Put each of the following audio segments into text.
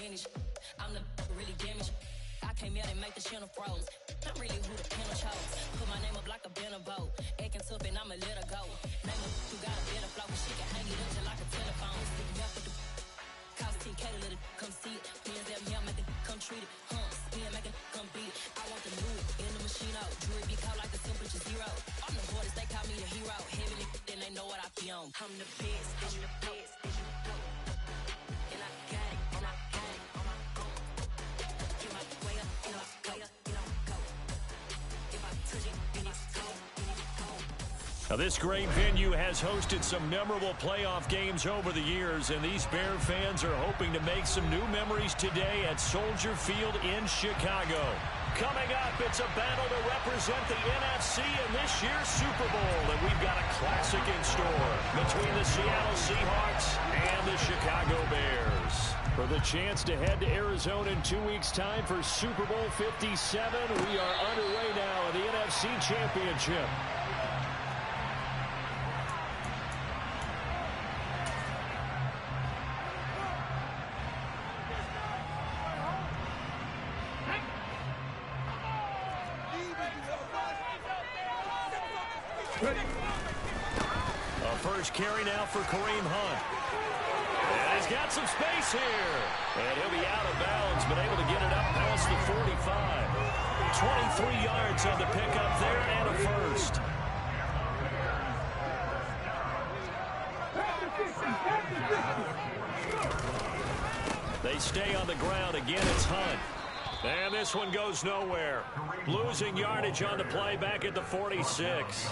finish. I'm the really damaged. I came out and make the channel froze. I'm really who the panel chose. Put my name up like a banner boat. Acting tough and I'ma let her go. Name her who got a better flow. She can hang it up just like a telephone. Stick me up with the cost 10K to let it come see it. Hands up here, make it come treat it. Spin, make it come beat it. I want the new in the machine out. Jewelry be caught like a temperature zero. I'm the hardest, they call me the hero. Heavenly, then they know what I be on. I'm the best, I'm the best, and I got it, and I got it on my own. Get my way up, and I go, and I go. If I touch it, then it's cold, then it's cold. Now, this great venue has hosted some memorable playoff games over the years, and these Bear fans are hoping to make some new memories today at Soldier Field in Chicago. Coming up, it's a battle to represent the NFC in this year's Super Bowl, and we've got a classic in store between the Seattle Seahawks and the Chicago Bears. For the chance to head to Arizona in 2 weeks' time for Super Bowl 57, we are underway now in the NFC Championship. A first carry now for Kareem Hunt. And he's got some space here. And he'll be out of bounds, but able to get it up past the 45. 23 yards on the pickup there and a first. They stay on the ground. Again, it's Hunt. And this one goes nowhere. Losing yardage on the play back at the 46.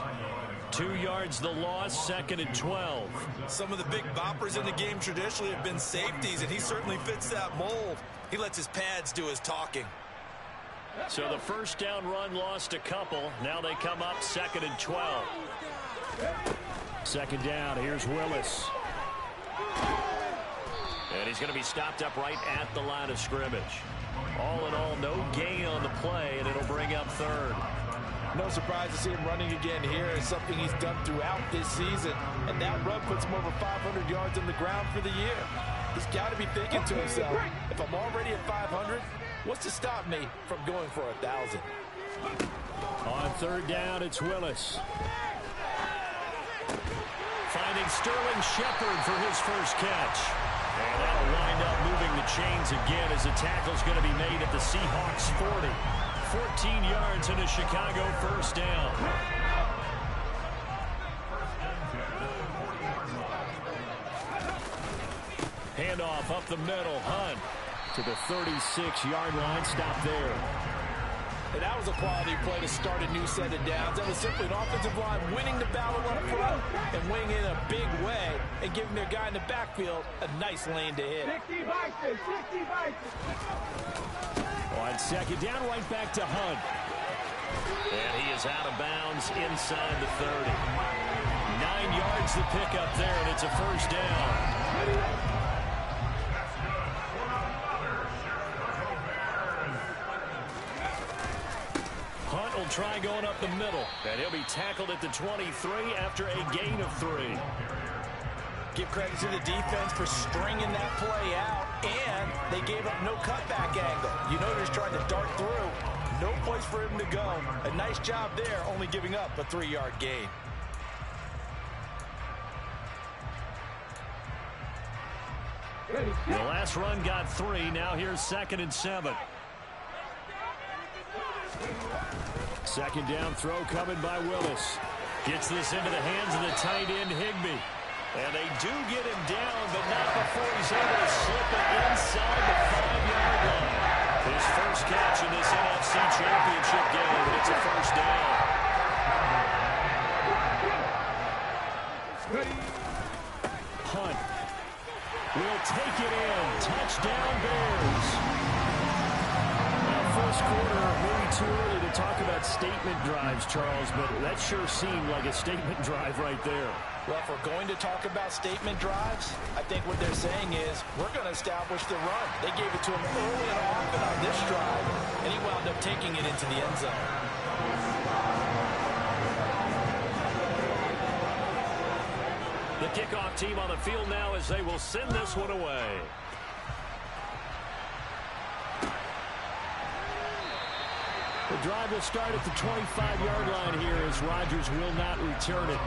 2 yards the loss, 2nd and 12. Some of the big boppers in the game traditionally have been safeties, and he certainly fits that mold. He lets his pads do his talking. So the first down run lost a couple. Now they come up 2nd and 12. 2nd down, here's Willis. And he's going to be stopped up right at the line of scrimmage. All in all, no gain on the play, and it'll bring up 3rd. No surprise to see him running again here. It's something he's done throughout this season. And that run puts him over 500 yards on the ground for the year. He's got to be thinking to himself, if I'm already at 500, what's to stop me from going for 1,000? On 3rd down, it's Willis. Finding Sterling Shepard for his first catch. And that'll wind up moving the chains again as the tackle's going to be made at the Seahawks 40. 14 yards and a Chicago first down. Handoff up the middle. Hunt to the 36-yard line. Stop there. And that was a quality play to start a new set of downs. That was simply an offensive line winning the battle up front and winning in a big way and giving their guy in the backfield a nice lane to hit. 60 Vikings, 60 Vikings. On 2nd down, right back to Hunt. And he is out of bounds inside the 30. 9 yards to pick up there, and it's a first down. Hunt will try going up the middle, and he'll be tackled at the 23 after a gain of 3. Give credit to the defense for stringing that play out, and they gave up no cutback angle. You know they're just trying to dart through. No place for him to go. A nice job there, only giving up a 3-yard gain. The last run got 3. Now here's 2nd and 7. 2nd down throw coming by Willis. Gets this into the hands of the tight end, Higbee. And they do get him down, but not before he's able to slip it inside the 5-yard line. His first catch in this NFC Championship game, and it's a first down. Hunt will take it in. Touchdown, Bears. First quarter, maybe too early to talk about statement drives, Charles, but that sure seemed like a statement drive right there. Well, if we're going to talk about statement drives, I think what they're saying is we're going to establish the run. They gave it to him early and often on this drive, and he wound up taking it into the end zone. The kickoff team on the field now as they will send this one away. The drive will start at the 25-yard line here as Rodgers will not return it.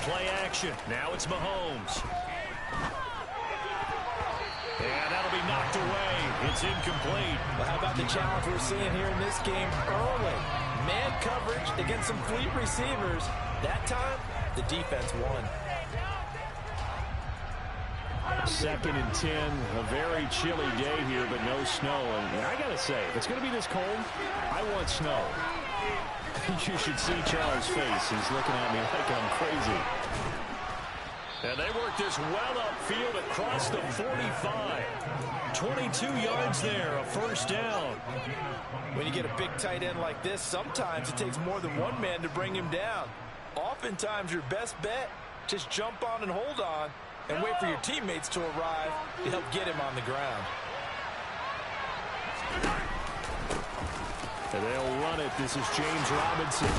Play action. Now it's Mahomes. And that'll be knocked away. It's incomplete. Well, how about the challenge we're seeing here in this game early? Man coverage against some fleet receivers. That time, the defense won. 2nd and 10. A very chilly day here, but no snow. And I got to say, if it's going to be this cold, I want snow. You should see Charles' face. He's looking at me like I'm crazy. And they work this well upfield across the 45. 22 yards there, a first down. When you get a big tight end like this, sometimes it takes more than one man to bring him down. Oftentimes, your best bet, just jump on and hold on and wait for your teammates to arrive to help get him on the ground. And they'll run it. This is James Robinson.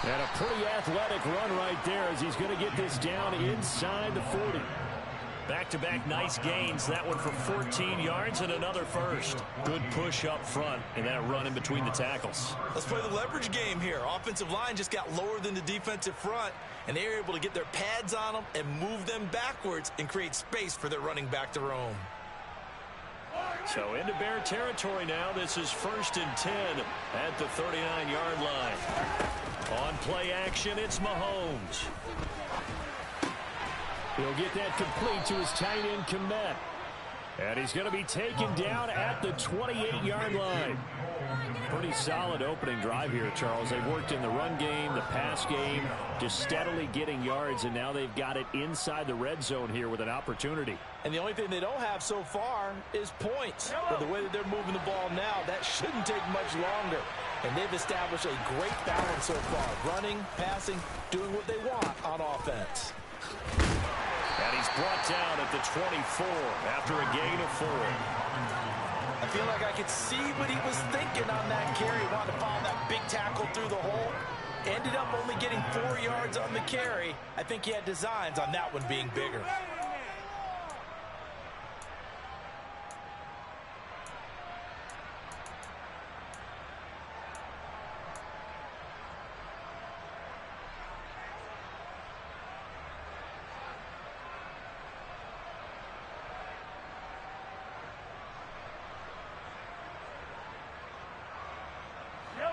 And a pretty athletic run right there as he's going to get this down inside the 40. Back-to-back nice gains. That one for 14 yards and another first. Good push up front and that run in between the tackles. Let's play the leverage game here. Offensive line just got lower than the defensive front, and they were able to get their pads on them and move them backwards and create space for their running back to roam. So into Bear territory now. This is 1st and 10 at the 39-yard line. On play action, it's Mahomes. He'll get that complete to his tight end, Komet. And he's going to be taken down at the 28-yard line. Pretty solid opening drive here, Charles. They've worked in the run game, the pass game, just steadily getting yards, and now they've got it inside the red zone here with an opportunity. And the only thing they don't have so far is points. But the way that they're moving the ball now, that shouldn't take much longer. And they've established a great balance so far. Running, passing, doing what they want on offense. And he's brought down at the 24 after a gain of 4. I feel like I could see what he was thinking on that carry. He wanted to follow that big tackle through the hole. Ended up only getting 4 yards on the carry. I think he had designs on that one being bigger.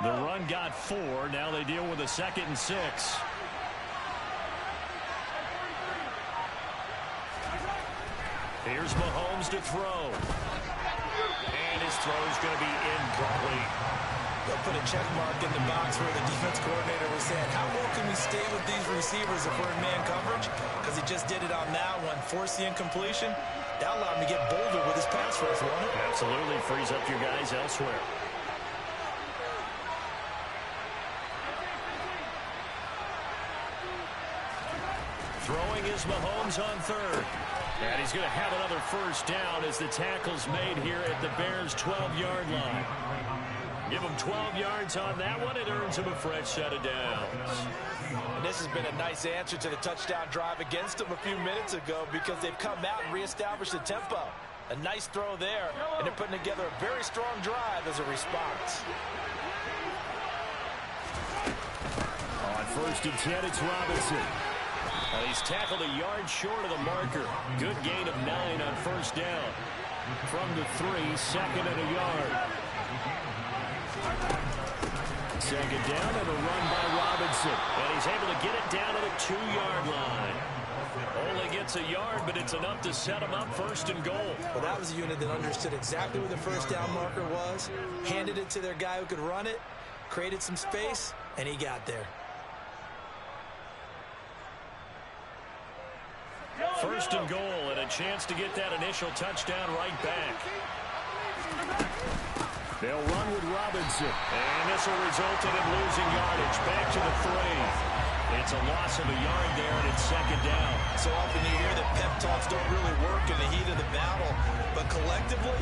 The run got 4. Now they deal with a 2nd and 6. Here's Mahomes to throw. And his throw is going to be incomplete. They'll put a check mark in the box where the defense coordinator was saying, how well can we stay with these receivers if we're in man coverage? Because he just did it on that one. Force the incompletion. That allowed him to get bolder with his pass rush, won't it? Absolutely. Frees up your guys elsewhere. Throwing is Mahomes on 3rd. And he's going to have another first down as the tackle's made here at the Bears' 12-yard line. Give him 12 yards on that one. It earns him a fresh set of downs. And this has been a nice answer to the touchdown drive against them a few minutes ago because they've come out and reestablished the tempo. A nice throw there, and they're putting together a very strong drive as a response. On 1st and 10, it's Robinson. Well, he's tackled a yard short of the marker. Good gain of 9 on first down. From the 3, 2nd and a yard. 2nd down and a run by Robinson. And he's able to get it down to the 2-yard line. Only gets a yard, but it's enough to set him up 1st and goal. Well, that was a unit that understood exactly where the first down marker was, handed it to their guy who could run it, created some space, and he got there. 1st and goal, and a chance to get that initial touchdown right back. They'll run with Robinson, and this will result in him losing yardage. Back to the 3. It's a loss of a yard there, and it's second down. So often you hear that pep talks don't really work in the heat of the battle, but collectively,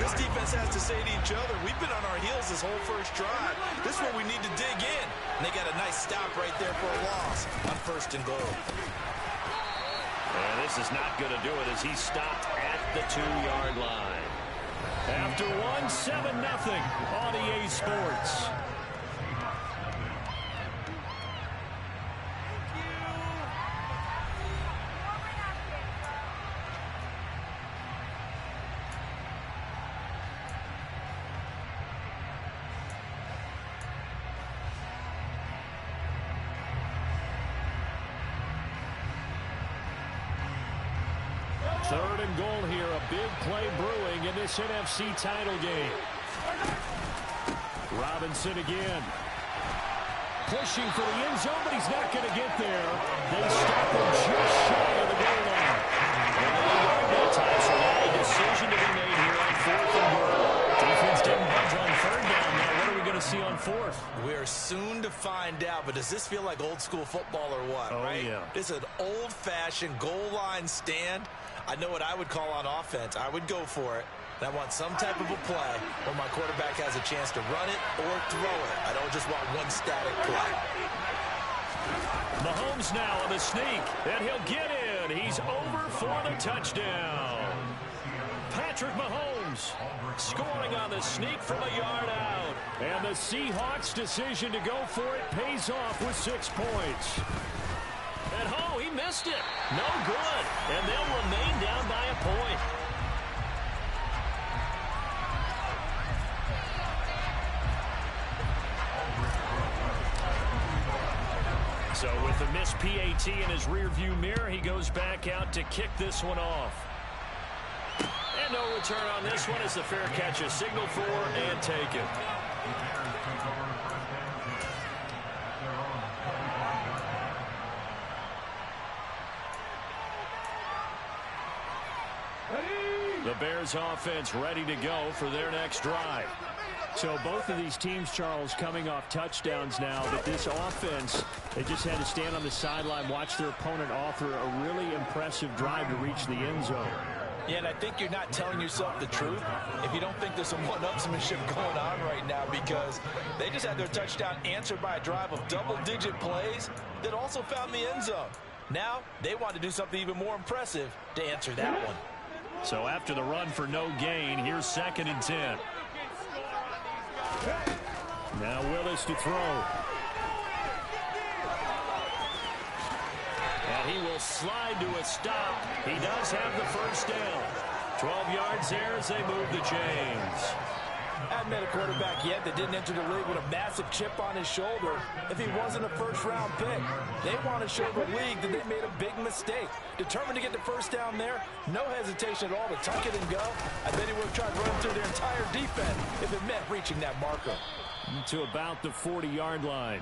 this defense has to say to each other, we've been on our heels this whole first drive. This is where we need to dig in. And they got a nice stop right there for a loss on 1st and goal. And this is not going to do it as he's stopped at the 2-yard line. After 7-0 on EA Sports. Third and goal here, a big play brewing in this NFC title game. Robinson again. Pushing for the end zone, but he's not going to get there. They stop him just shy of the goal line. And time, so now a decision to be made here on 4th and goal. Defense didn't budge on 3rd down. Now what are we going to see on 4th? We're soon to find out, but does this feel like old school football or what, right? Yeah. It's an old-fashioned goal line stand. I know what I would call on offense. I would go for it. And I want some type of a play where my quarterback has a chance to run it or throw it. I don't just want one static play. Mahomes now on the sneak, and he'll get in. He's over for the touchdown. Patrick Mahomes scoring on the sneak from a yard out. And the Seahawks' decision to go for it pays off with 6 points. And he missed it. No good. And they'll remain down by a point. So with the missed PAT in his rearview mirror, he goes back out to kick this one off. And no return on this one as the fair catch is signaled for and taken. The Bears offense ready to go for their next drive. So both of these teams, Charles, coming off touchdowns now, but this offense, they just had to stand on the sideline, watch their opponent offer a really impressive drive to reach the end zone. Yeah, and I think you're not telling yourself the truth if you don't think there's some one-upsmanship going on right now, because they just had their touchdown answered by a drive of double-digit plays that also found the end zone. Now they want to do something even more impressive to answer that one. So after the run for no gain, here's 2nd and 10. Now Willis to throw. And he will slide to a stop. He does have the first down. 12 yards there as they move the chains. Hadn't met a quarterback yet that didn't enter the league with a massive chip on his shoulder if he wasn't a first-round pick. They want to show the league that they made a big mistake. Determined to get the first down there, no hesitation at all to tuck it and go. I bet he would have tried to run through their entire defense if it meant reaching that marker. To about the 40-yard line.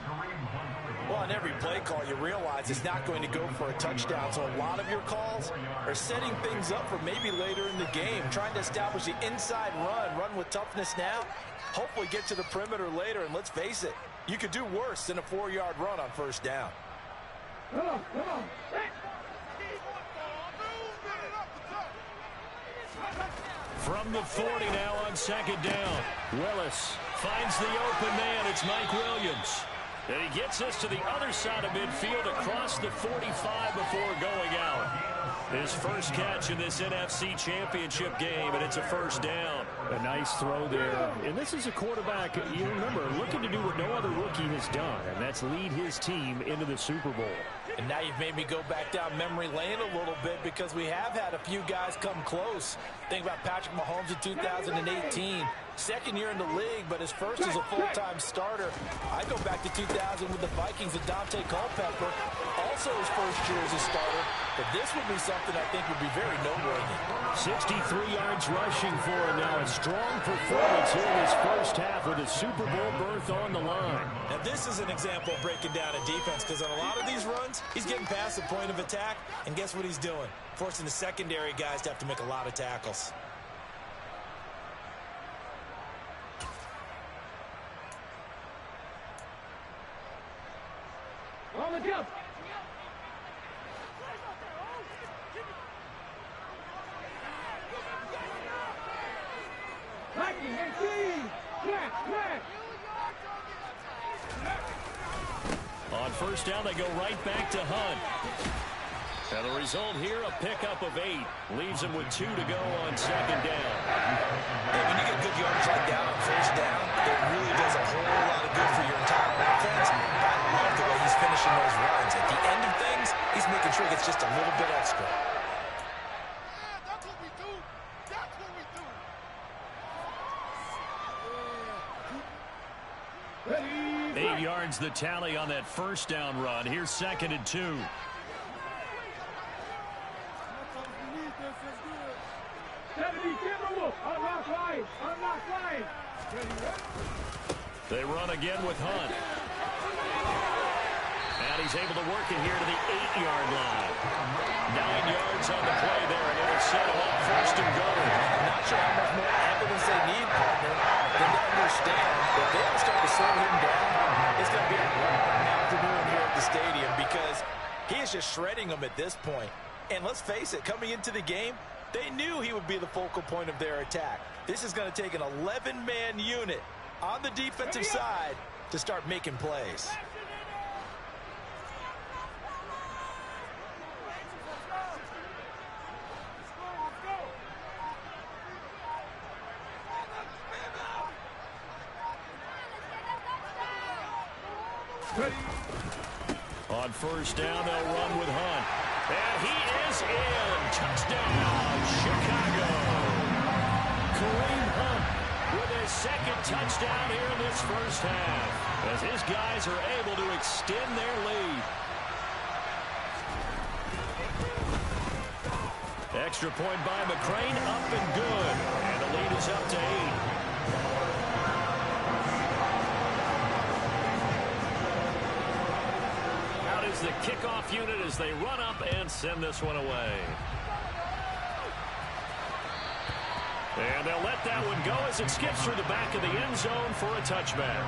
Well, on every play call, you realize it's not going to go for a touchdown. So a lot of your calls are setting things up for maybe later in the game, trying to establish the inside run with toughness now, hopefully get to the perimeter later. And let's face it, you could do worse than a 4-yard run on first down. Come on. From the 40 now on 2nd down. Willis finds the open man. It's Mike Williams. And he gets us to the other side of midfield across the 45 before going out. His first catch in this NFC Championship game, and it's a first down. A nice throw there. And this is a quarterback, you remember, looking to do what no other rookie has done, and that's lead his team into the Super Bowl. And now you've made me go back down memory lane a little bit, because we have had a few guys come close. Think about Patrick Mahomes in 2018. Second year in the league, but his first as a full-time starter. I go back to 2000 with the Vikings and Dante Culpepper. Also his first year as a starter. But this would be something I think would be very noteworthy. 63 yards rushing for him now. A strong performance here in his first half with a Super Bowl berth on the line. Now this is an example of breaking down a defense, because on a lot of these runs, he's getting past the point of attack, and guess what he's doing? Forcing the secondary guys to have to make a lot of tackles. On the jump. first down, they go right back to Hunt. And the result here, a pickup of 8. Leaves him with 2 to go on second down. And when you get good yards like that on first down, it really does a whole lot of good for your entire offense. I love the way he's finishing those runs. At the end of things, he's making sure he gets just a little bit extra. That's what we do. That's what we do. 8 yards the tally on that first down run. Here's 2nd and 2. They run again with Hunt. And he's able to work it here to the 8-yard line. 9 yards on the play there, and it'll set him up first and goal. I'm not sure how much more evidence they need, partner, than to understand that they don't start to slow him down. It's going to be a long afternoon here at the stadium because he is just shredding them at this point. And let's face it, coming into the game, they knew he would be the focal point of their attack. This is going to take an 11-man unit on the defensive side to start making plays. On first down, they'll run with Hunt. And he is in. Touchdown, Chicago. Kareem Hunt with his 2nd touchdown here in this first half, as his guys are able to extend their lead. Extra point by McCrane, up and good. And the lead is up to 8. The kickoff unit as they run up and send this one away. And they'll let that one go as it skips through the back of the end zone for a touchback.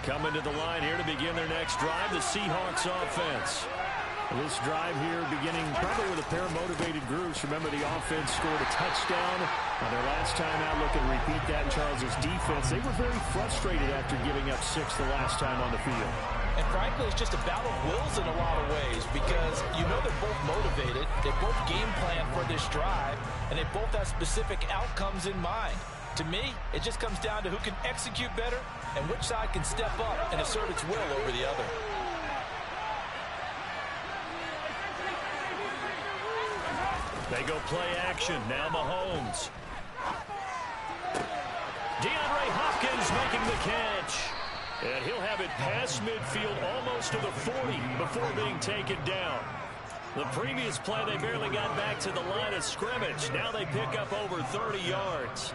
Coming to the line here to begin their next drive, the Seahawks offense. This drive here beginning probably with a pair of motivated groups. Remember, the offense scored a touchdown on their last time out. Looking to repeat that in Charles's defense. They were very frustrated after giving up 6 the last time on the field. And frankly, it's just a battle of wills in a lot of ways because you know they're both motivated. They both game plan for this drive, and they both have specific outcomes in mind. To me, it just comes down to who can execute better and which side can step up and assert its will over the other. They go play action. Now Mahomes. DeAndre Hopkins making the catch. And he'll have it past midfield almost to the 40 before being taken down. The previous play, they barely got back to the line of scrimmage. Now they pick up over 30 yards.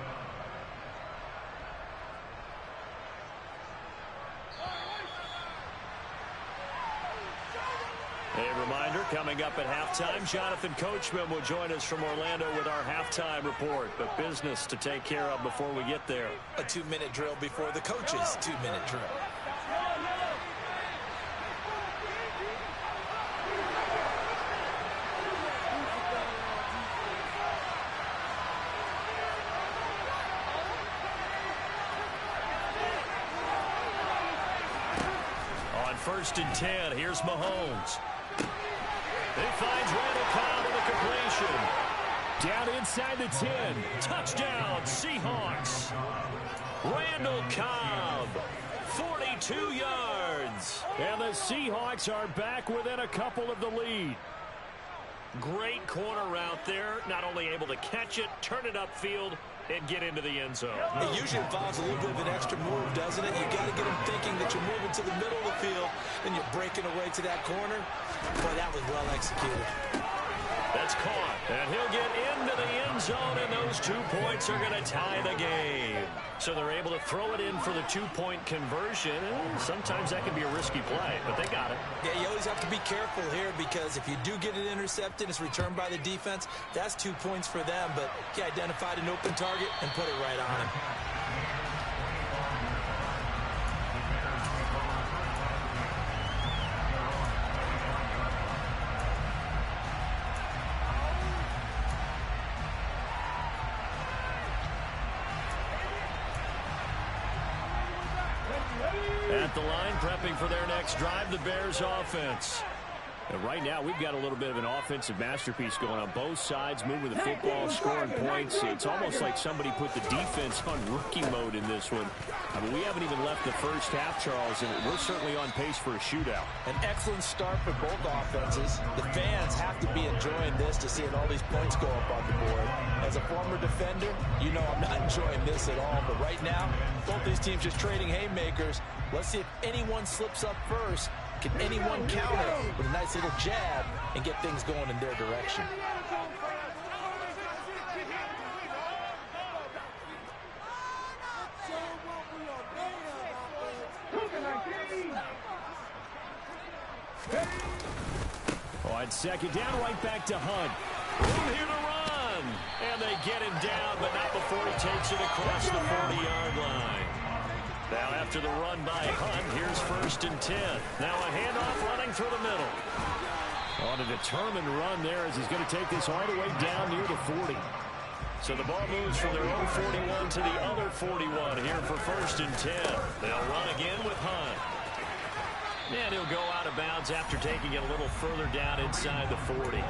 A reminder, coming up at halftime, Jonathan Coachman will join us from Orlando with our halftime report. But business to take care of before we get there. A 2-minute drill before the coach's 2-minute drill. On 1st and 10, here's Mahomes. He finds Randall Cobb with a completion. Down inside the 10. Touchdown, Seahawks. Randall Cobb, 42 yards. And the Seahawks are back within a couple of the lead. Great corner route there. Not only able to catch it, turn it upfield, and get into the end zone. It usually involves a little bit of an extra move, doesn't it? You got to get them thinking that you're moving to the middle of the field, and you're breaking away to that corner. Boy, that was well executed. That's caught, and he'll get into the end zone, and those 2 points are going to tie the game. So they're able to throw it in for the 2-point conversion. Sometimes that can be a risky play, but they got it. Yeah, you always have to be careful here because if you do get it intercepted, it's returned by the defense. That's 2 points for them, but he identified an open target and put it right on him. at the line, prepping for their next drive, the Bears offense. And right now, we've got a little bit of an offensive masterpiece going on both sides, moving the football, scoring points. It's almost like somebody put the defense on rookie mode in this one. I mean, we haven't even left the first half, Charles, and we're certainly on pace for a shootout. An excellent start for both offenses. The fans have to be enjoying this to seeing all these points go up on the board. As a former defender, you know I'm not enjoying this at all. But right now, both these teams just trading haymakers. Let's see if anyone slips up first. Can anyone counter with a nice little jab and get things going in their direction? On second down, right back to Hunt. Room here to run. And they get him down, but not before he takes it across the 40-yard line. Now after the run by Hunt, here's 1st and 10. Now a handoff running through the middle. On a determined run there as he's going to take this all the way down near the 40. So the ball moves from their own 41 to the other 41 here for 1st and 10. They'll run again with Hunt. And he'll go out of bounds after taking it a little further down inside the 40.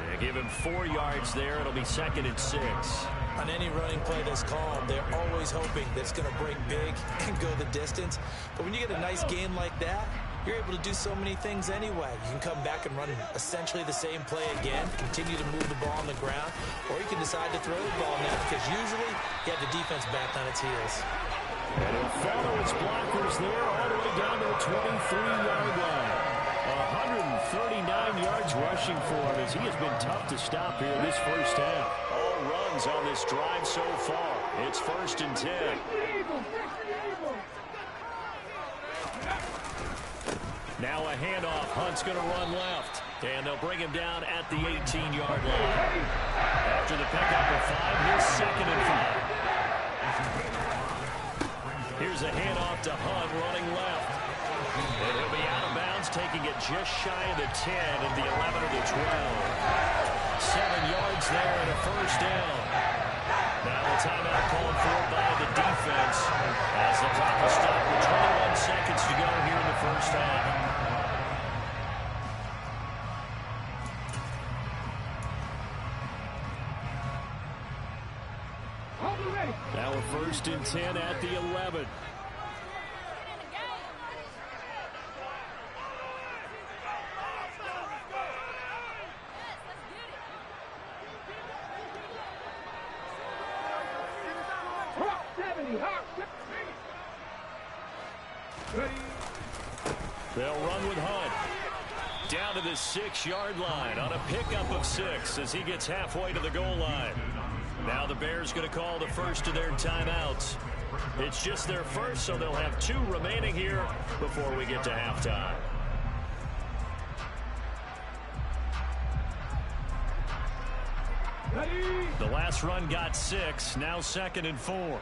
They give him 4 yards there. It'll be 2nd and 6. On any running play that's called, they're always hoping that it's going to break big and go the distance. But when you get a nice game like that, you're able to do so many things anyway. You can come back and run essentially the same play again, continue to move the ball on the ground, or you can decide to throw the ball now because usually you have the defense back on its heels. And he'll follow his blockers there all the way down to the 23-yard line. 139 yards rushing for him as he has been tough to stop here this first half. All runs on this drive so far. It's 1st and 10. Now a handoff. Hunt's going to run left. And they'll bring him down at the 18-yard line. After the pickup of 5, here's 2nd and 5. Here's a handoff to Hunt running left. And he'll be out of bounds, taking it just shy of the 10 and the 11 of the 12. 7 yards there and a 1st down. Now the timeout called for by the defense as the clock will stop with 21 seconds to go here in the first half. Now a 1st and 10 at the 11. They'll run with Hunt. Down to the 6-yard line on a pickup of 6 as he gets halfway to the goal line. Now the Bears going to call the first of their timeouts. It's just their first, so they'll have 2 remaining here before we get to halftime. The last run got 6, now 2nd and 4.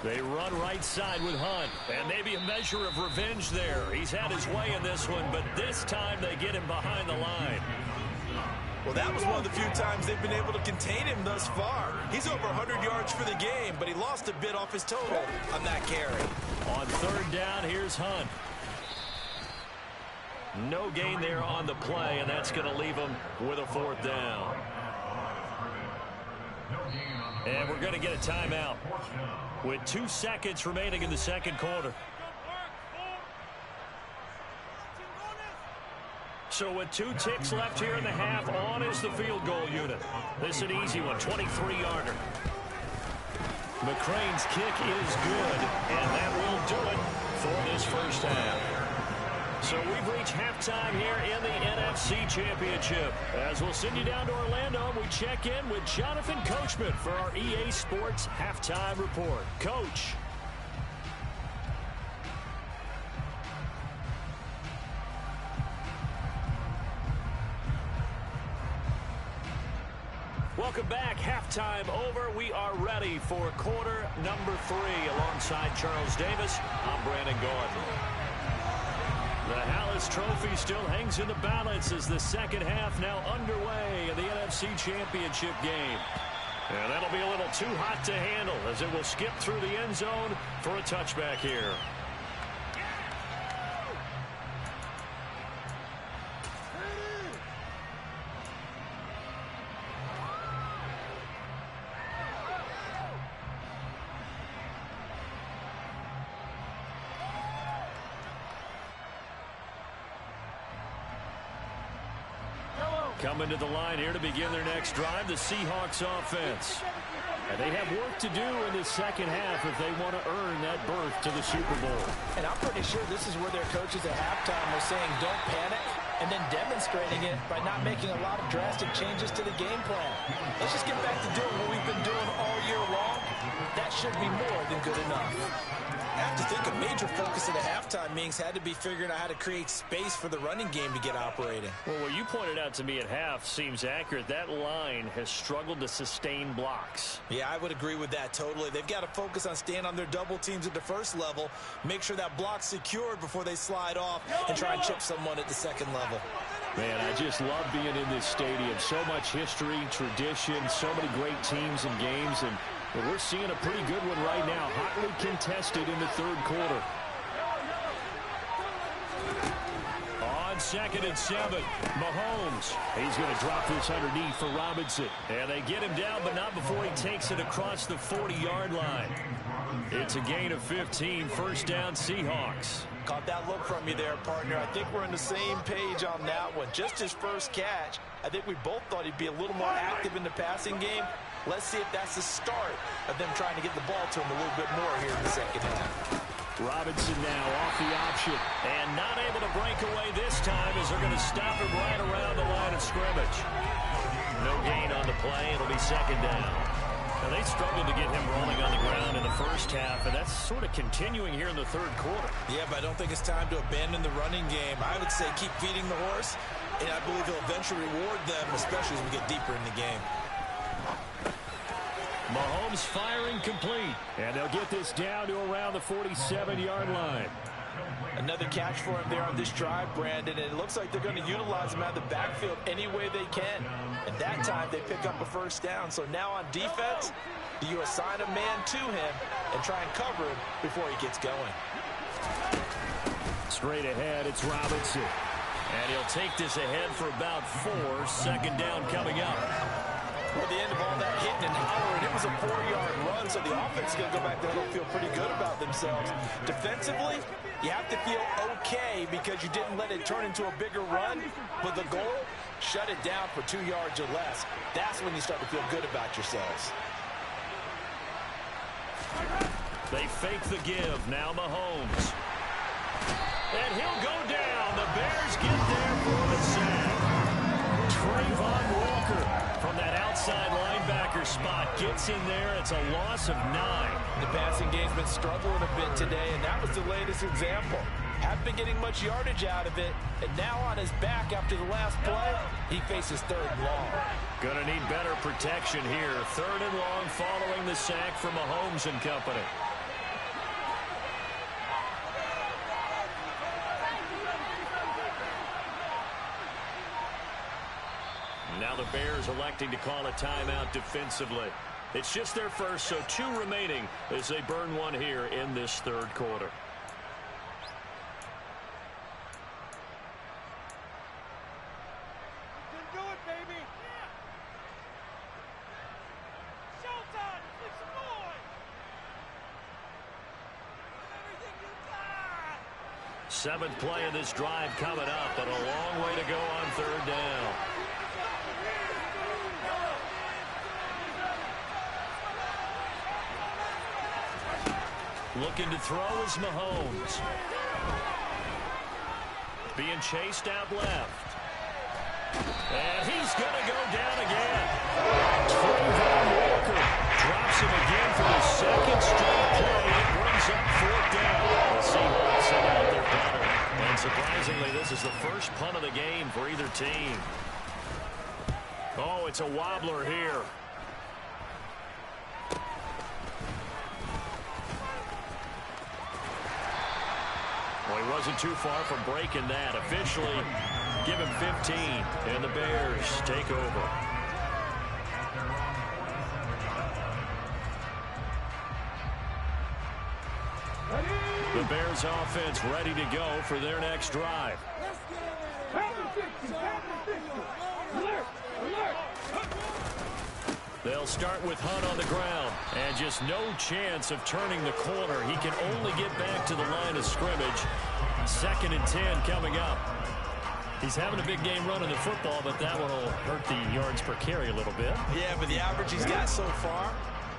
They run right side with Hunt, and maybe a measure of revenge there. He's had his way in this one, but this time they get him behind the line. Well, that was one of the few times they've been able to contain him thus far. He's over 100 yards for the game, but he lost a bit off his total on that carry. On 3rd down, here's Hunt. No gain there on the play, and that's going to leave him with a 4th down. And we're going to get a timeout with 2 seconds remaining in the second quarter. So with 2 ticks left here in the half, on is the field goal unit. This is an easy one, 23-yarder. McCrane's kick is good, and that will do it for this first half. So we've reached halftime here in the NFC Championship. As we'll send you down to Orlando, we check in with Jonathan Coachman for our EA Sports Halftime Report. Coach. Welcome back. Halftime over. We are ready for quarter number 3. Alongside Charles Davis, I'm Brandon Gordon. The Hallis Trophy still hangs in the balance as the second half now underway in the NFC Championship game. And that'll be a little too hot to handle as it will skip through the end zone for a touchback here. Coming to the line here to begin their next drive, the Seahawks offense. And they have work to do in the second half if they want to earn that berth to the Super Bowl. And I'm pretty sure this is where their coaches at halftime were saying don't panic, and then demonstrating it by not making a lot of drastic changes to the game plan. Let's just get back to doing what we've been doing all year long. That should be more than good enough. I have to think a major focus at the halftime meetings had to be figuring out how to create space for the running game to get operating. Well, what you pointed out to me at half seems accurate. That line has struggled to sustain blocks. Yeah, I would agree with that totally. They've got to focus on staying on their double teams at the first level, make sure that block's secured before they slide off and try and chip someone at the second level. Man, I just love being in this stadium. So much history, tradition, so many great teams and games, and we're seeing a pretty good one right now, hotly contested in the third quarter. On 2nd and 7, Mahomes. He's going to drop this underneath for Robinson. And they get him down, but not before he takes it across the 40-yard line. It's a gain of 15, first down Seahawks. Caught that look from you there, partner. I think we're on the same page on that one. Just his first catch, I think we both thought he'd be a little more active in the passing game. Let's see if that's the start of them trying to get the ball to him a little bit more here in the second half. Robinson now off the option and not able to break away this time as they're going to stop him right around the line of scrimmage. No gain on the play. It'll be second down. Now, they struggled to get him rolling on the ground in the first half, and that's sort of continuing here in the third quarter. Yeah, but I don't think it's time to abandon the running game. I would say keep feeding the horse, and I believe he'll eventually reward them, especially as we get deeper in the game. Mahomes firing complete, and they'll get this down to around the 47-yard line. Another catch for him there on this drive, Brandon, and it looks like they're going to utilize him out of the backfield any way they can. And that time they pick up a first down. So now on defense, you assign a man to him and try and cover him before he gets going. Straight ahead, it's Robinson. And he'll take this ahead for about 4. Second down coming up. At the end of all that hitting and hollering, it was a 4-yard run, so the offense is going to go back there and feel pretty good about themselves. Defensively, you have to feel okay because you didn't let it turn into a bigger run, but the goal, shut it down for 2 yards or less. That's when you start to feel good about yourselves. They fake the give. Now Mahomes. And he'll go down. The Bears get there for the sack. Trayvon Walker from that outside linebacker spot gets in there. It's a loss of 9. The passing game's been struggling a bit today, and that was the latest example. Haven't been getting much yardage out of it, and now on his back after the last play, he faces 3rd and long. Gonna need better protection here. 3rd and long following the sack from Mahomes and company. Now the Bears electing to call a timeout defensively. It's just their first, so 2 remaining as they burn one here in this third quarter. You can do it, baby. Showtime. Make some noise. Everything you got. 7th play of this drive coming up, but a long way to go on 3rd down. Looking to throw is Mahomes. Being chased out left. And he's going to go down again. Trayvon Walker drops him again for the 2nd straight play. It brings up 4th down. The Seahawks send out their punter. And surprisingly, this is the first punt of the game for either team. Oh, it's a wobbler here. Well, he wasn't too far from breaking that. Officially, give him 15, and the Bears take over. The Bears offense ready to go for their next drive. They'll start with Hunt on the ground, and just no chance of turning the corner. He can only get back to the line of scrimmage. 2nd and 10 coming up. He's having a big game running the football, but that one will hurt the yards per carry a little bit. Yeah, but the average he's got so far,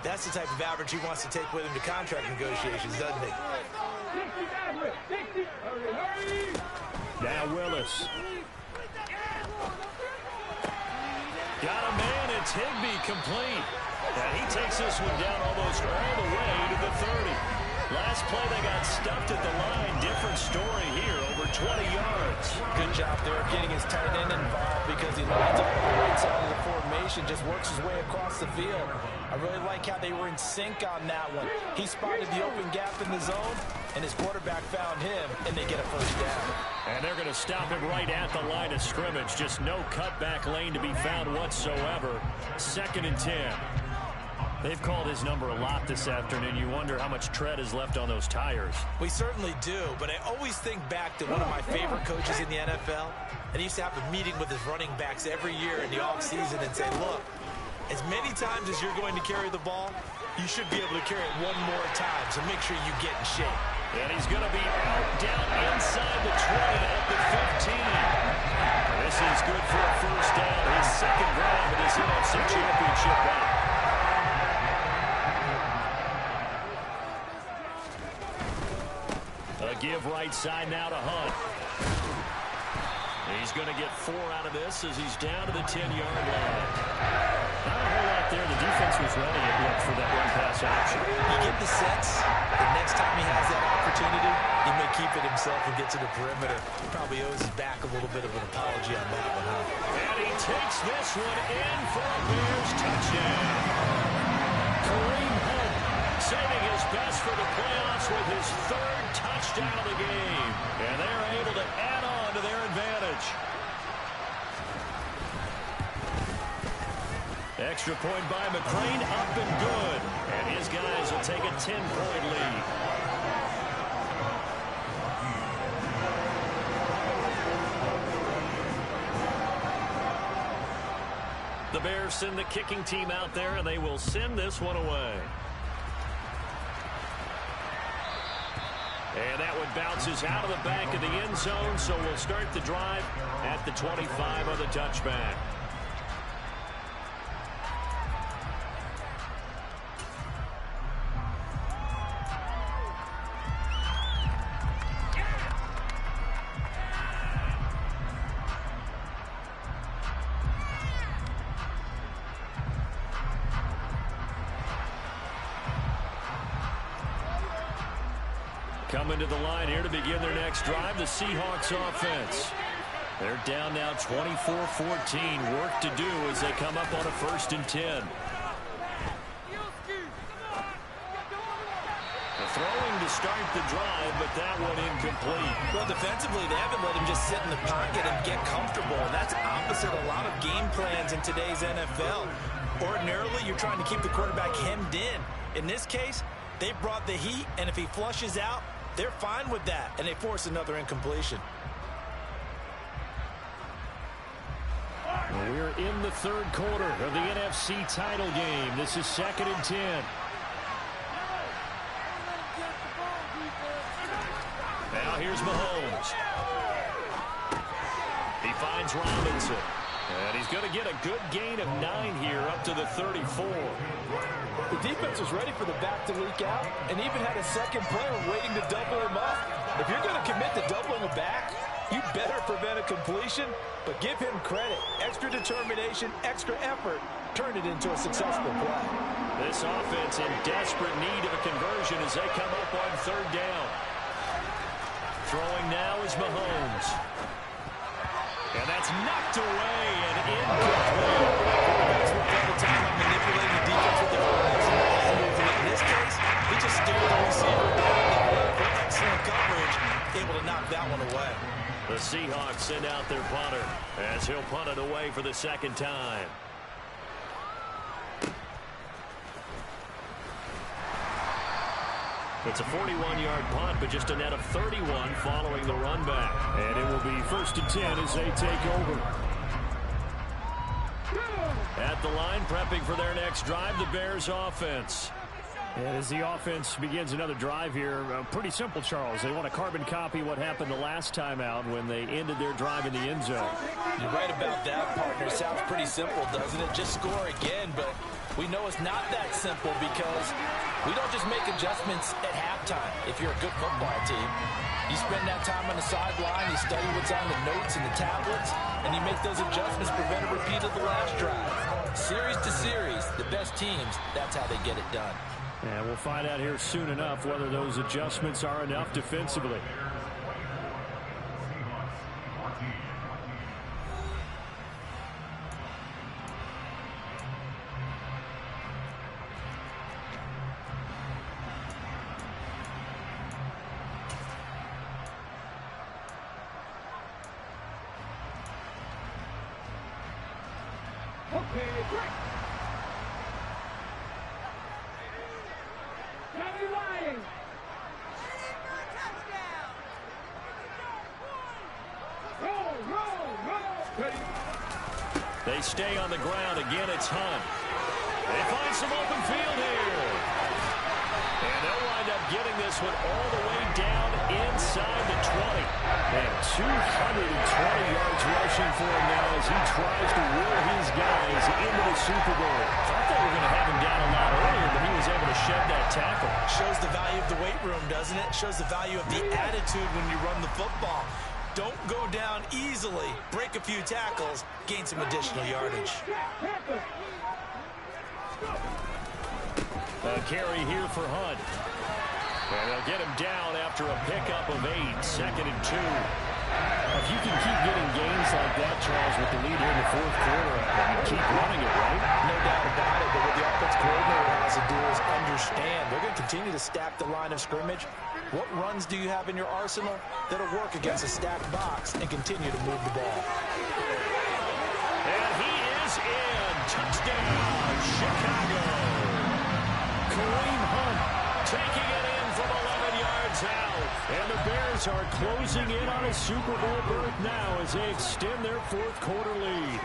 that's the type of average he wants to take with him to contract negotiations, doesn't he? Now Willis. Got a man, it's Higbee complete. And he takes this one down almost all the way to the 30. Last play, they got stuffed at the line. Different story here, over 20 yards. Good job there getting his tight end involved because he lines up on the right side of the formation, just works his way across the field. I really like how they were in sync on that one. He spotted the open gap in the zone, and his quarterback found him, and they get a first down. And they're going to stop him right at the line of scrimmage. Just no cutback lane to be found whatsoever. 2nd and 10. They've called his number a lot this afternoon. You wonder how much tread is left on those tires. We certainly do, but I always think back to one of my favorite coaches in the NFL. And he used to have a meeting with his running backs every year in the offseason and say, look, as many times as you're going to carry the ball, you should be able to carry it one more time, so make sure you get in shape. And he's going to be out, down inside the 20 at the 15. This is good for a first down. His second drive in his NFC Championship bout. A give right side now to Hunt. He's going to get 4 out of this as he's down to the 10-yard line. Not a whole lot there. The defense was ready at look for that run-pass option. You get the sense the next time he has that opportunity, he may keep it himself and get to the perimeter. He probably owes his back a little bit of an apology on that one, huh? And he takes this one in for a Bears touchdown. Kareem Hunt saving his best for the playoffs with his 3rd touchdown of the game. And they're able to add on to their advantage. Extra point by McClain, up and good. And his guys will take a 10-point lead. The Bears send the kicking team out there, and they will send this one away. And that one bounces out of the back of the end zone, so we'll start the drive at the 25 on the touchback. Coming to the line here to begin their next drive, the Seahawks offense. They're down now 24-14. Work to do as they come up on a 1st and 10. The throwing to start the drive, but that one incomplete. Well, defensively, they haven't let him just sit in the pocket and get comfortable. And that's opposite a lot of game plans in today's NFL. Ordinarily, you're trying to keep the quarterback hemmed in. In this case, they brought the heat, and if he flushes out, they're fine with that, and they force another incompletion. We're in the 3rd quarter of the NFC title game. This is 2nd and 10. Now here's Mahomes. He finds Robinson. And he's going to get a good gain of 9 here up to the 34. The defense was ready for the back to leak out and even had a second player waiting to double him up. If you're going to commit to doubling a back, you better prevent a completion, but give him credit. Extra determination, extra effort, turn it into a successful play. This offense in desperate need of a conversion as they come up on 3rd down. Throwing now is Mahomes. And that's knocked away and incomplete. Quarterbacks work all the time on manipulating the defense with their eyes and ball movement. In this case, he just stared the receiver down and left for excellent coverage, able to Seahawks send out their punter as he'll punt it away for the second time. It's a 41-yard punt, but just a net of 31 following the run back. And it will be 1st and 10 as they take over. At the line, prepping for their next drive, the Bears offense. And as the offense begins another drive here, pretty simple, Charles. They want to carbon copy what happened the last time out when they ended their drive in the end zone. You're right about that, partner. Sounds pretty simple, doesn't it? Just score again, but we know it's not that simple because we don't just make adjustments at halftime if you're a good football team. You spend that time on the sideline, you study what's on the notes and the tablets, and you make those adjustments, prevent a repeat of the last drive. Series to series, the best teams, that's how they get it done. And we'll find out here soon enough whether those adjustments are enough defensively. They stay on the ground. Again, it's Hunt. They find some open field here. And they'll wind up getting this one all the way down inside the 20. And 220 yards rushing for him now as he tries to will his guys into the Super Bowl. Thought they were going to have him down a lot earlier, but he was able to shed that tackle. Shows the value of the weight room, doesn't it? Shows the value of the attitude when you run the football. Don't go down easily. Break a few tackles. Gain some additional yardage. A carry here for Hunt. And they'll get him down after a pickup of 8. 2nd and 2. If you can keep getting gains like that, Charles, with the lead here in the 4th quarter, you keep running it, right? No doubt about it. But what the offense coordinator has to do is understand. They're going to continue to stack the line of scrimmage. What runs do you have in your arsenal that'll work against a stacked box and continue to move the ball? And he is in. Touchdown, Chicago. Kareem Hunt taking it in from 11 yards out. And the Bears are closing in on a Super Bowl berth now as they extend their 4th quarter lead.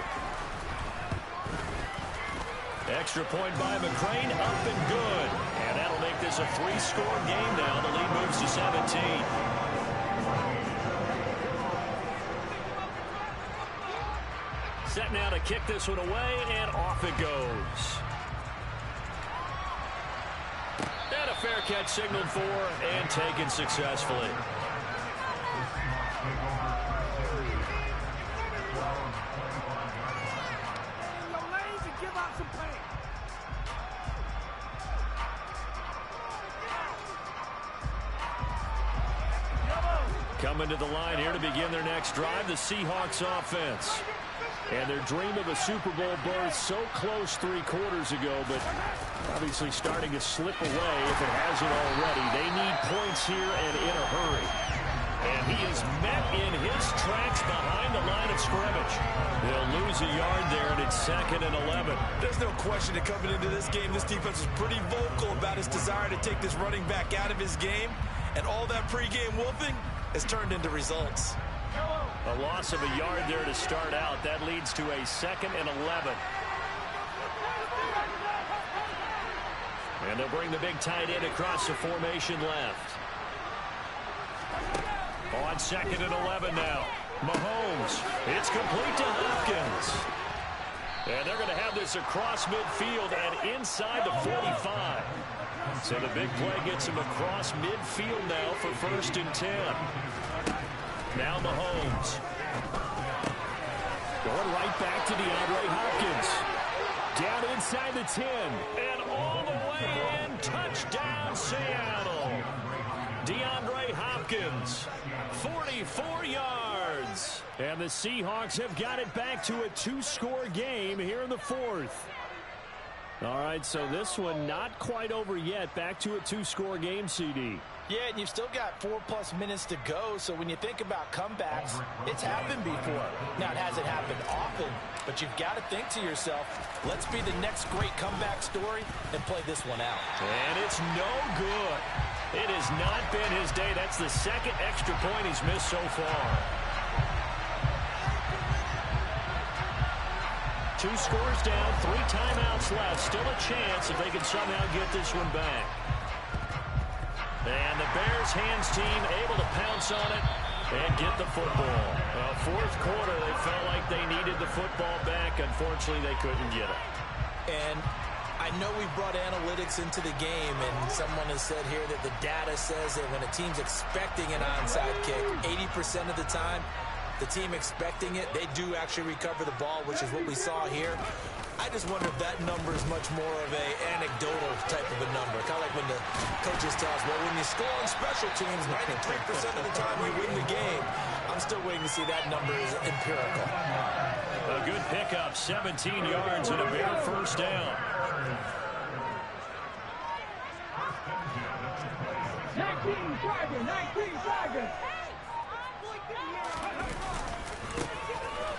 Extra point by McCrane, up and good. And that'll make this a 3-score game now. The lead moves to 17. Set now to kick this one away, and off it goes. And a fair catch signaled for and taken successfully. Coming to the line here to begin their next drive, the Seahawks offense. And their dream of a Super Bowl berth so close 3 quarters ago, but obviously starting to slip away if it hasn't already. They need points here and in a hurry. And he is met in his tracks behind the line of scrimmage. They'll lose a yard there, and it's 2nd and 11. There's no question that coming into this game, this defense was pretty vocal about his desire to take this running back out of his game. And all that pregame wolfing has turned into results. A loss of a yard there to start out. That leads to a 2nd and 11. And they'll bring the big tight end across the formation left. On 2nd and 11 now. Mahomes. It's complete to Hopkins. And they're going to have this across midfield and inside the 45. So the big play gets him across midfield now for 1st and 10. Now Mahomes. Going right back to DeAndre Hopkins. Down inside the 10. And all the way in. Touchdown, Seattle. DeAndre Hopkins. 44 yards. And the Seahawks have got it back to a 2-score game here in the 4th. All right, so this one not quite over yet. Back to a 2-score game, CD. Yeah, and you've still got 4+ minutes to go, so when you think about comebacks, it's happened before. Now, it hasn't happened often, but you've got to think to yourself, let's be the next great comeback story and play this one out. And it's no good. It has not been his day. That's the second extra point he's missed so far. 2 scores down, 3 timeouts left. Still a chance if they can somehow get this one back. And the Bears hands team able to pounce on it and get the football. Fourth quarter, they felt like they needed the football back. Unfortunately, they couldn't get it. And I know we brought analytics into the game, and someone has said here that the data says that when a team's expecting an onside kick, 80% of the time, the team expecting it, they do actually recover the ball, which is what we saw here. I just wonder if that number is much more of an anecdotal type of a number. Kind of like when the coaches tell us, well, when you score on special teams, 93% of the time you win the game. I'm still waiting to see that number is empirical. A good pickup, 17 yards and a Bear first down. 19 Tigers.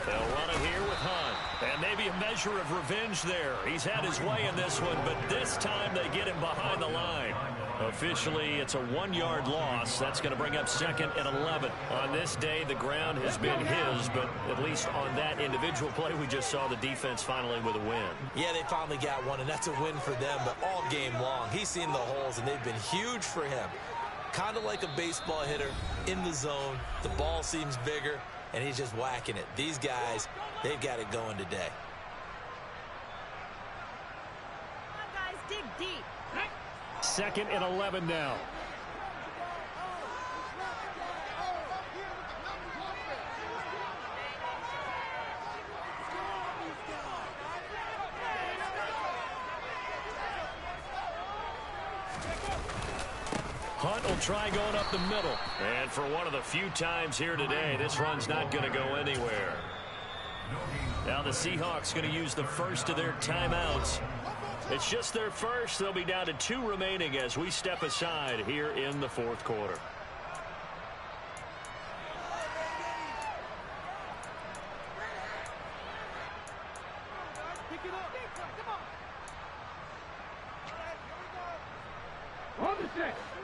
They'll run it here with Hunt. And maybe a measure of revenge there. He's had his way in this one, but this time they get him behind the line. Officially, it's a 1-yard loss. That's going to bring up 2nd and 11. On this day, the ground has been his, but at least on that individual play, we just saw the defense finally with a win. Yeah, they finally got one, and that's a win for them, but all game long, he's seen the holes, and they've been huge for him. Kind of like a baseball hitter in the zone. The ball seems bigger, and he's just whacking it. These guys, they've got it going today. Come on, guys, dig deep. 2nd and 11 now. Hunt will try going up the middle. And for one of the few times here today, this run's not going to go anywhere. Now the Seahawks going to use the first of their timeouts. It's just their first. They'll be down to 2 remaining as we step aside here in the fourth quarter.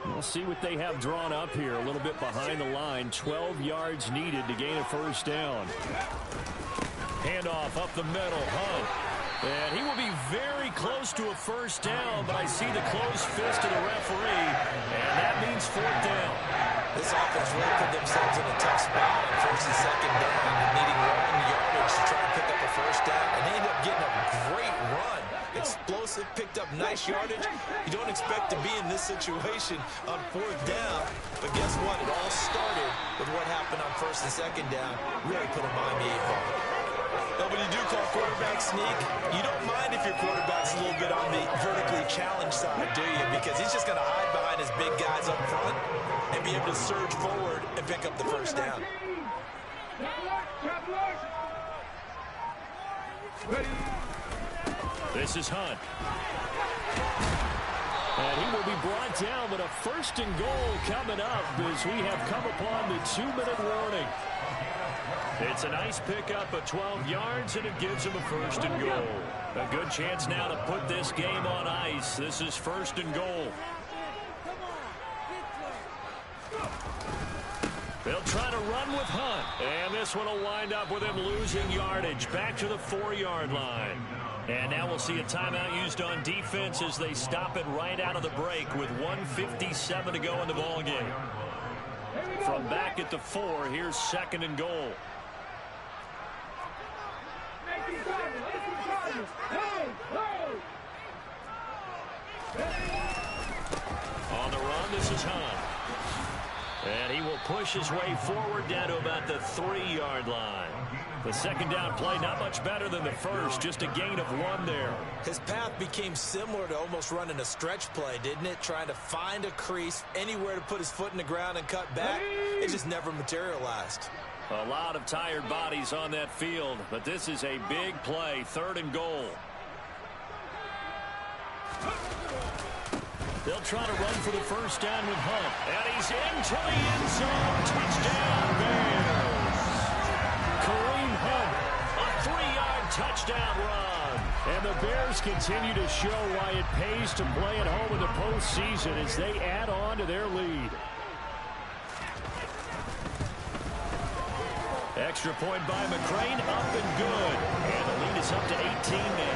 We'll see what they have drawn up here. A little bit behind the line. 12 yards needed to gain a first down. Handoff up the middle. Hunt. And he will be very close to a first down, but I see the closed fist of the referee, and that means 4th down. This offense really put themselves in a tough spot on 1st and 2nd down, needing 1 yardage to try and pick up a first down, and they end up getting a great run. Explosive, picked up nice yardage. You don't expect to be in this situation on 4th down, but guess what? It all started with what happened on 1st and 2nd down. Really put them behind the 8 ball. But when you do call quarterback sneak, you don't mind if your quarterback's a little bit on the vertically challenged side, do you? Because he's just going to hide behind his big guys up front and be able to surge forward and pick up the first down. This is Hunt. And he will be brought down, but a 1st and goal coming up as we have come upon the 2-minute warning. It's a nice pickup of 12 yards, and it gives him a 1st and goal. A good chance now to put this game on ice. This is 1st and goal. They'll try to run with Hunt. And this one will wind up with him losing yardage back to the 4-yard line. And now we'll see a timeout used on defense as they stop it right out of the break with 1:57 to go in the ballgame. From back at the 4, here's 2nd and goal. On the run, this is Hunt. And he will push his way forward down to about the 3-yard line. The 2nd down play, not much better than the first, just a gain of 1 there. His path became similar to almost running a stretch play, didn't it? Trying to find a crease, anywhere to put his foot in the ground and cut back. It just never materialized. A lot of tired bodies on that field, but this is a big play, 3rd and goal. They'll try to run for the first down with Hunt. And he's into the end zone. Touchdown, Bears. Kareem Hunt, a 3-yard touchdown run. And the Bears continue to show why it pays to play at home in the postseason as they add on to their lead. Extra point by McCrane, up and good. And the lead is up to 18 now.